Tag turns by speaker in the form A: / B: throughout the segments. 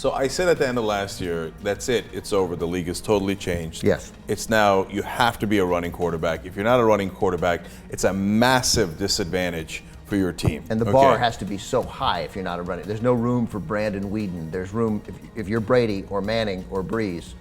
A: So I said at the end of last year, that's it. It's over. The league has totally changed.
B: Yes.
A: It's now you have to be a running quarterback. If you're not a running quarterback, it's a massive disadvantage for your team.
B: And the bar has to be so high if you're not a running. There's no room for Brandon Weeden. There's room if you're Brady or Manning or Breeze.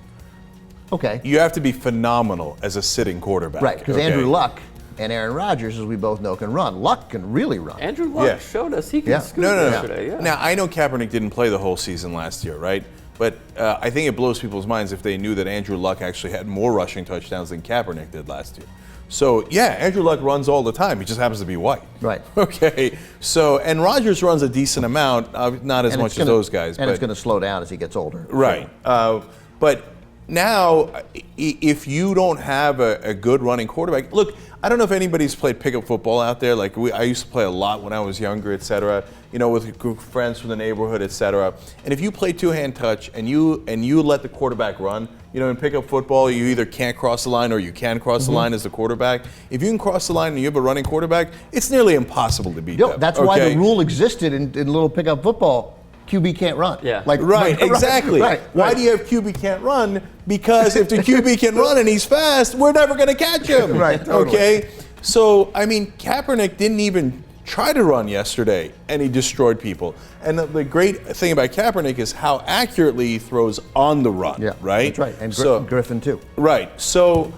B: Okay.
A: You have to be phenomenal as a sitting quarterback.
B: Right, because Andrew Luck and Aaron Rodgers, as we both know, can run. Luck can really run.
C: Andrew Luck showed us he can scoot yesterday. Yeah.
A: Now, I know Kaepernick didn't play the whole season last year, right? But I think it blows people's minds if they knew that Andrew Luck actually had more rushing touchdowns than Kaepernick did last year. So, yeah, Andrew Luck runs all the time. He just happens to be white.
B: Right.
A: Okay. So, and Rodgers runs a decent amount, not as much as those guys.
B: And it's going to slow down as he gets older.
A: Right. But now, if you don't have a good running quarterback, look, I don't know if anybody's played pickup football out there. Like I used to play a lot when I was younger, et cetera, with a group of friends from the neighborhood, et cetera. And if you play two-hand touch and you let the quarterback run, in pickup football, you either can't cross the line or you can cross the line as the quarterback. If you can cross the line and you have a running quarterback, it's nearly impossible to beat them.
B: That's why the rule existed in little pickup football. QB can't run.
C: Yeah.
A: Exactly.
B: Right.
A: Why do you have QB can't run? Because if the QB can run and he's fast, we're never going to catch him.
B: Right. Totally.
A: Okay. So, Kaepernick didn't even try to run yesterday, and he destroyed people. And the great thing about Kaepernick is how accurately he throws on the run.
B: Yeah.
A: Right.
B: That's right. And Griffin too.
A: Right. So.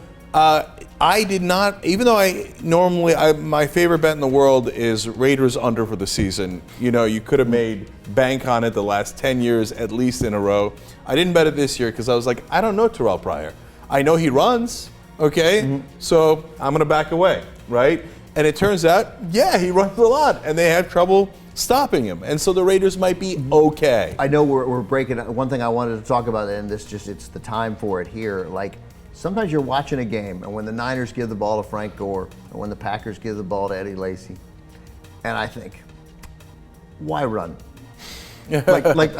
A: I did not, even though my favorite bet in the world is Raiders under for the season. You could have made bank on it the last 10 years, at least in a row. I didn't bet it this year because I was like, I don't know Terrell Pryor. I know he runs, so I'm going to back away, right? And it turns out, he runs a lot, and they have trouble stopping him. And so the Raiders might be okay.
B: I know we're breaking, one thing I wanted to talk about, and it's the time for it here, sometimes you're watching a game, and when the Niners give the ball to Frank Gore, and when the Packers give the ball to Eddie Lacy, and I think, why run? That's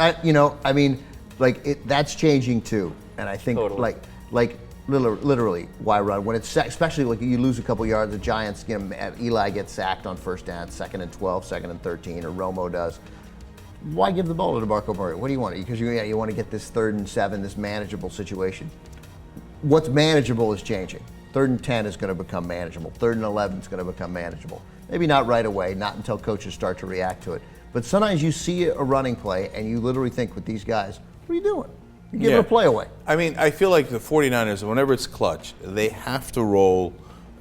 B: changing too. And I think,
C: totally.
B: literally, why run? When it's especially you lose a couple yards, the Giants, Eli gets sacked on first down, 2nd and 12, 2nd and 13, or Romo does. Why give the ball to DeMarco Murray? What do you want? Because you want to get this 3rd and 7, this manageable situation. What's manageable is changing. 3rd and 10 is going to become manageable. 3rd and 11 is going to become manageable. Maybe not right away, not until coaches start to react to it. But sometimes you see a running play and you literally think with these guys, what are you doing? You're giving a play away.
A: I feel like the 49ers, whenever it's clutch, they have to roll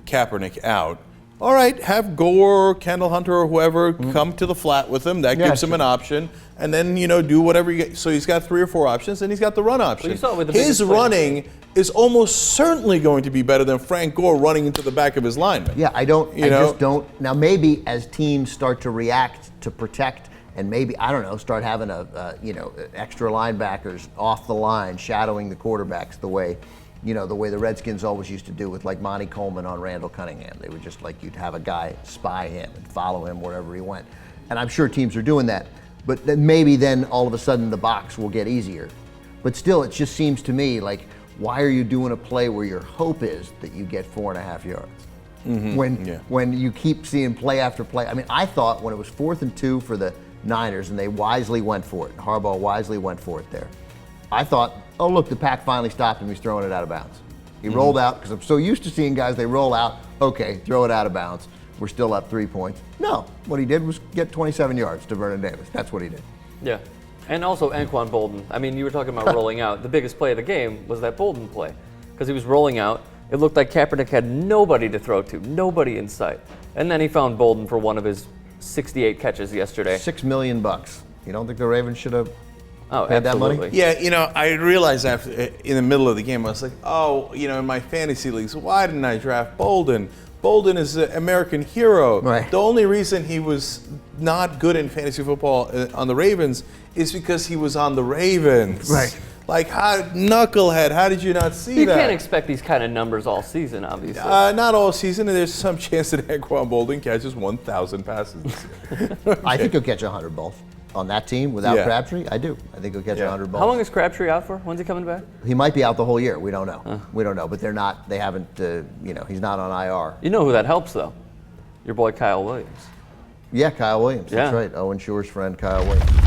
A: Kaepernick out. All right, have Gore, Kendall Hunter, or whoever come to the flat with him. That gives him an option. And then, do whatever you get. So he's got 3 or 4 options, and he's got the run option.
C: You saw it with the
A: his running is almost certainly going to be better than Frank Gore running into the back of his lineman.
B: Yeah, I just don't. Now, maybe as teams start to react to protect, and maybe, start having extra linebackers off the line, shadowing the quarterbacks the way the Redskins always used to do with Monty Coleman on Randall Cunningham. They would just you'd have a guy spy him and follow him wherever he went. And I'm sure teams are doing that. But then maybe all of a sudden the box will get easier. But still, it just seems to me why are you doing a play where your hope is that you get 4.5 yards? When you keep seeing play after play. I thought when it was 4th and 2 for the Niners and they wisely went for it, Harbaugh wisely went for it there. I thought, oh look, the pack finally stopped him, he's throwing it out of bounds. He rolled out, because I'm so used to seeing guys, they roll out, okay, throw it out of bounds. We're still up 3 points. No, what he did was get 27 yards to Vernon Davis. That's what he did.
C: Yeah. And also Anquan Boldin. You were talking about rolling out. The biggest play of the game was that Boldin play. Because he was rolling out. It looked like Kaepernick had nobody to throw to, nobody in sight. And then he found Boldin for one of his 68 catches yesterday.
B: $6 million. You don't think the Ravens should have paid that
C: absolutely.
B: money?
A: Yeah, I realized after in the middle of the game, I was like, in my fantasy leagues, why didn't I draft Boldin? Boldin is an American hero.
B: Right.
A: The only reason he was not good in fantasy football on the Ravens is because he was on the Ravens.
B: Right.
A: Knucklehead, how did you not see that?
C: You can't expect these kind of numbers all season, obviously.
A: Not all season, and there's some chance that Anquan Boldin catches 1,000 passes this year. Okay.
B: I think he'll catch 100 balls on that team without Crabtree. I do. I think he'll catch 100 balls.
C: How long is Crabtree out for? When's he coming back?
B: He might be out the whole year. We don't know. We don't know. But they're not. They haven't. He's not on IR.
C: You know who that helps though? Your boy Kyle Williams.
B: Yeah, Kyle Williams.
C: Yeah.
B: That's right. Owen Schuer's friend, Kyle Williams.